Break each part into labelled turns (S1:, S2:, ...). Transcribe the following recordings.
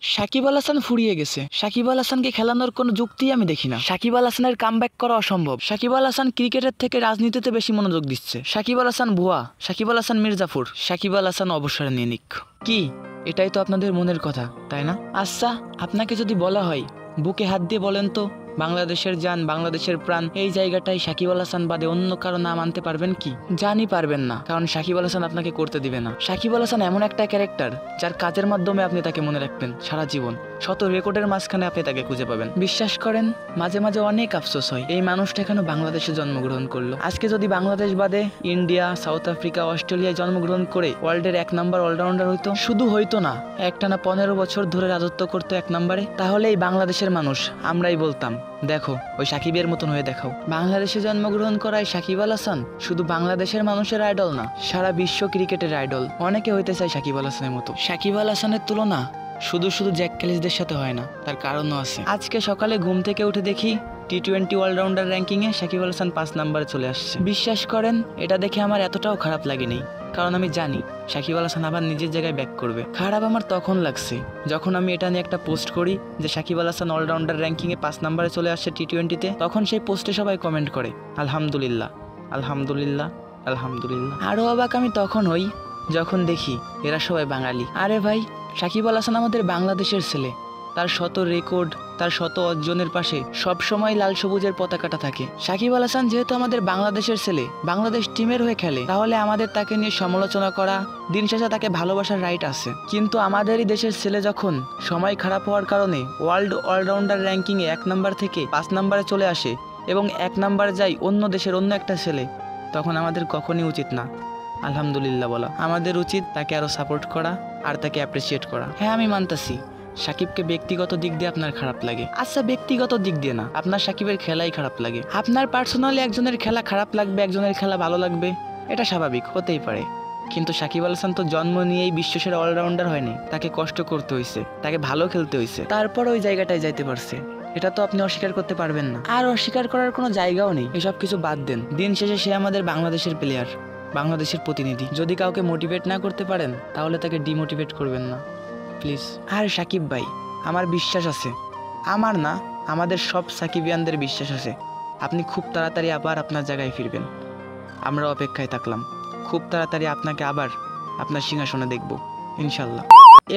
S1: সাকিব আল হাসান ফুরিয়ে গেছে। সাকিব আল হাসানকে খেলানোর কোনো যুক্তি আমি দেখি না। সাকিব আল হাসানের কামব্যাক করা অসম্ভব। সাকিব আল হাসান ক্রিকেটের থেকে রাজনীতিতে বেশি মনোযোগ দিচ্ছে। সাকিব আল হাসান ভুয়া, সাকিব আল হাসান মির্জাফর, সাকিব আল হাসান অবসর নিয়ে নিক। কি এটাই তো আপনাদের মনের কথা, তাই না? আচ্ছা, আপনাকে যদি বলা হয় বুকে হাত দিয়ে বলেন তো, বাংলাদেশের জান, বাংলাদেশের প্রাণ, এই জায়গাটায় সাকিব আল হাসান বাদে অন্য কারো নাম আনতে পারবেন কি? জানি পারবেন না, কারণ সাকিব আল হাসান আপনাকে করতে দিবে না। সাকিব আল হাসান এমন একটা ক্যারেক্টার যার কাজের মাধ্যমে আপনি তাকে মনে রাখবেন সারা জীবন। শত রেকর্ডের মাঝখানে আপনি তাকে খুঁজে পাবেন। বিশ্বাস করেন, মাঝে মাঝে অনেক আফসোস হয় এই মানুষটা এখনো বাংলাদেশে জন্মগ্রহণ করলো। আজকে যদি বাংলাদেশ বাদে ইন্ডিয়া, সাউথ আফ্রিকা, অস্ট্রেলিয়ায় জন্মগ্রহণ করে ওয়ার্ল্ডের 1 নাম্বার অলরাউন্ডার হইতো, শুধু হইতো না, একটানা 15 বছর ধরে রাজত্ব করতো 1 নম্বরে, তাহলে এই বাংলাদেশের মানুষ আমরাই বলতাম, দেখো ওই সাকিবের মতন হয়ে দেখাও। বাংলাদেশে জন্মগ্রহণ করায় সাকিব আল হাসান শুধু বাংলাদেশের মানুষের আইডল না, সারা বিশ্ব ক্রিকেটের আইডল। অনেকে হইতে চায় সাকিব আল হাসানের মতো। সাকিব আল হাসানের তুলনা শুধু শুধু জ্যাক ক্যালিসদের সাথে হয় না, তার কারণও আছে। আজকে সকালে ঘুম থেকে উঠে দেখি টি-20 অলরাউন্ডার র্যাঙ্কিংয়ে সাকিব আল হাসান 5 নম্বরে চলে আসছে। বিশ্বাস করেন, এটা দেখে আমার এতটাও খারাপ লাগেনি, কারণ আমি জানি সাকিব আল হাসান আবার নিজের জায়গায় ব্যাক করবে। খারাপ আমার তখন লাগছে যখন আমি এটা নিয়ে একটা পোস্ট করি যে সাকিব আল হাসান অলরাউন্ডার র্যাঙ্কিংয়ে 5 নম্বরে চলে আসছে টি-20তে। তখন সেই পোস্টে সবাই কমেন্ট করে আলহামদুলিল্লাহ, আলহামদুলিল্লাহ, আলহামদুলিল্লাহ। আরও অবাক আমি তখন হই যখন দেখি এরা সবাই বাঙালি। আরে ভাই, সাকিব আল হাসান আমাদের বাংলাদেশের ছেলে, তার শত রেকর্ড, তার শত অর্জনের পাশে সবসময় লাল সবুজের পতাকাটা থাকে। সাকিব আল হাসান যেহেতু আমাদের বাংলাদেশের ছেলে, বাংলাদেশ টিমের হয়ে খেলে, তাহলে আমাদের তাকে নিয়ে সমালোচনা করা, দিন শেষে তাকে ভালোবাসার রাইট আছে। কিন্তু আমাদেরই দেশের ছেলে যখন সময় খারাপ হওয়ার কারণে ওয়ার্ল্ড অলরাউন্ডার র্যাঙ্কিংয়ে 1 নম্বর থেকে 5 নম্বরে চলে আসে এবং 1 নম্বরে যায় অন্য দেশের অন্য একটা ছেলে, তখন আমাদের কখনই উচিত না আলহামদুলিল্লাহ বলা। আমাদের উচিত তাকে আরো সাপোর্ট করা আর তাকে অ্যাপ্রিসিয়েট করা। হ্যাঁ, আমি মানতাছি সাকিবকে ব্যক্তিগত দিক দিয়ে আপনার খারাপ লাগে। আচ্ছা, ব্যক্তিগত দিক দিয়ে না, আপনার সাকিবের খেলাই খারাপ লাগে। আপনার পার্সোনালি একজনের খেলা খারাপ লাগবে, একজনের খেলা ভালো লাগবে, এটা স্বাভাবিক, হতেই পারে। কিন্তু সাকিব আল হাসান তো জন্ম নিয়েই বিশ্বসেরা অলরাউন্ডার হয়নি, তাকে কষ্ট করতে হয়েছে, তাকে ভালো খেলতে হয়েছে, তারপর ওই জায়গাটায় যাইতে পারছে। এটা তো আপনি অস্বীকার করতে পারবেন না, আর অস্বীকার করার কোনো জায়গাও নেই। এসব কিছু বাদ দেন, দিন শেষে সে আমাদের বাংলাদেশের প্লেয়ার, বাংলাদেশের প্রতিনিধি। যদি কাউকে মোটিভেট না করতে পারেন তাহলে তাকে ডিমোটিভেট করবেন না প্লিজ। আর সাকিব ভাই, আমার বিশ্বাস আছে, আমার না, আমাদের সব সাকিবিয়ানদের বিশ্বাস আছে, আপনি খুব তাড়াতাড়ি আবার আপনার জায়গায় ফিরবেন। আমরা অপেক্ষায় থাকলাম, খুব তাড়াতাড়ি আপনাকে আবার আপনার সিংহাসনে দেখব ইনশাল্লাহ।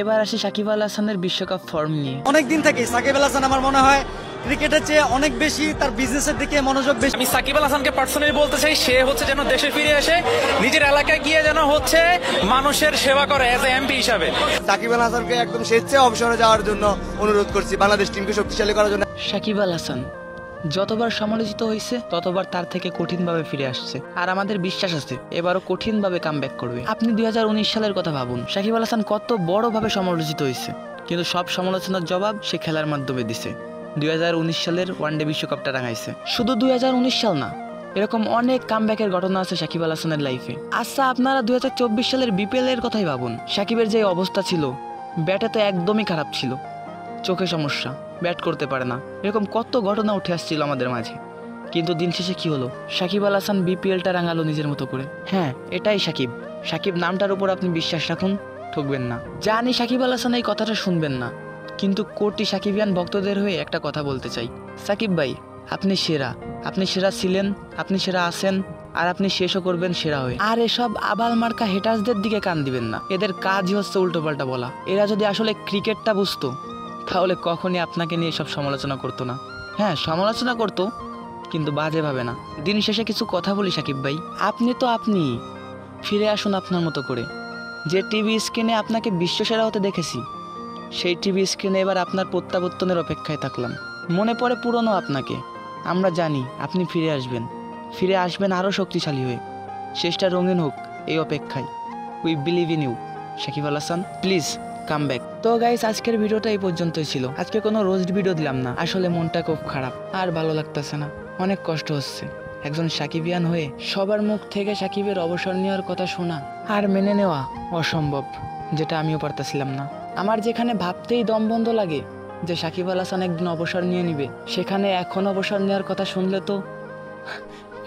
S1: এবার আসি সাকিব আল হাসানের বিশ্বকাপ ফর্ম নিয়ে।
S2: অনেকদিন থেকে সাকিব আল হাসান আমার মনে হয় ক্রিকেটের চেয়ে অনেক বেশি তার বিজনেসের দিকে মনোযোগ বেশি।
S3: আমি সাকিব আল হাসানকে পার্সোনালি বলতে চাই, সে হচ্ছে যেন দেশে ফিরে এসে নিজের এলাকায় গিয়ে যেন হচ্ছে মানুষের সেবা করে এজ এ এমপি হিসাবে।
S4: সাকিব আল হাসানকে একদম স্বেচ্ছায় অবসরে যাওয়ার জন্য অনুরোধ করছি, বাংলাদেশ টিমকে শক্তিশালী করার জন্য।
S1: সাকিব আল হাসান যতবার সমালোচিত হয়েছে ততবার তার থেকে কঠিনভাবে ফিরে আসছে, আর আমাদের বিশ্বাস আছে এবারও কঠিনভাবে কামব্যাক করবে। আপনি 2019 সালের কথা ভাবুন, সাকিব আল হাসান কত বড়ভাবে সমালোচিত হয়েছে, কিন্তু সব সমালোচনার জবাব সে খেলার মাধ্যমে দিছে। 2019 সালের ওয়ানডে বিশ্বকাপটা রাঙাইছে। শুধু 2019 সাল না, এরকম অনেক কামব্যাকের ঘটনা আছে সাকিব আল হাসানের লাইফে। আচ্ছা, আপনারা 2024 সালের বিপিএল এর কথাই ভাবুন, সাকিবের যে অবস্থা ছিল, ব্যাটে তো একদমই খারাপ ছিল, চোখে সমস্যা, ব্যাট করতে পারে না, এরকম কত ঘটনা উঠে আসছিল আমাদের মাঝে। কিন্তু দিন শেষে কি হলো? সাকিব আল হাসান বিপিএলটা রাঙালো নিজের মতো করে। হ্যাঁ, এটাই সাকিব। সাকিব নামটার উপর আপনি বিশ্বাস রাখুন, ঠকবেন না। জানি সাকিব আল হাসান এই কথাটা শুনবেন না, কিন্তু কোটি সাকিবিয়ান ভক্তদের হয়ে একটা কথা বলতে চাই, সাকিব ভাই, আপনি সেরা, আপনি সেরা ছিলেন, আপনি সেরা আছেন, আর আপনি শেষও করবেন সেরা হয়ে। আর এসব আবাল মার্কা হেটার্সদের দিকে কান দিবেন না, এদের কাজই হচ্ছে উল্টোপাল্টা বলা। এরা যদি আসলে ক্রিকেটটা বুঝতো তাহলে কখনই আপনাকে নিয়ে সব সমালোচনা করতো না। হ্যাঁ, সমালোচনা করতো, কিন্তু বাজে ভাবে না। দিন শেষে কিছু কথা বলি সাকিব ভাই, আপনি তো আপনি ফিরে আসুন আপনার মতো করে। যে টিভি স্ক্রিনে আপনাকে বিশ্বসেরা হতে দেখেছি, সেই টিভি স্ক্রিনে এবার আপনার প্রত্যাবর্তনের অপেক্ষায় থাকলাম। মনে পড়ে পুরনো আপনাকে, আমরা জানি আপনি ফিরে আসবেন, ফিরে আসবেন আরও শক্তিশালী হয়ে। শেষটা রঙিন হোক এই অপেক্ষায়। We believe in you Shakib Al Hasan, please come back. তো গাইস, আজকের ভিডিওটা এই পর্যন্তই ছিল। আজকে কোনো রোস্ট ভিডিও দিলাম না, আসলে মনটা খুব খারাপ, আর ভালো লাগতেছে না, অনেক কষ্ট হচ্ছে। একজন সাকিবিয়ান হয়ে সবার মুখ থেকে সাকিবের অবসর নেওয়ার কথা শোনা আর মেনে নেওয়া অসম্ভব, যেটা আমিও পারতেছিলাম না। আমার যেখানে ভাবতেই দম বন্ধ লাগে যে সাকিব আল হাসান একদিন অবসর নিয়ে নিবে, সেখানে এখন অবসর নেওয়ার কথা শুনলে তো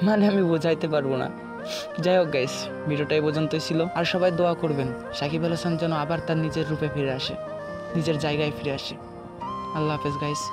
S1: মানে আমি বোঝাইতে পারবো না। যাই হোক গাইস, ভিডিওটা এই পর্যন্তই ছিল, আর সবাই দোয়া করবেন সাকিব আল হাসান যেন আবার তার নিজের রূপে ফিরে আসে। নিজের জায়গায় ফিরে আসে। আল্লাহ হাফেজ গাইস।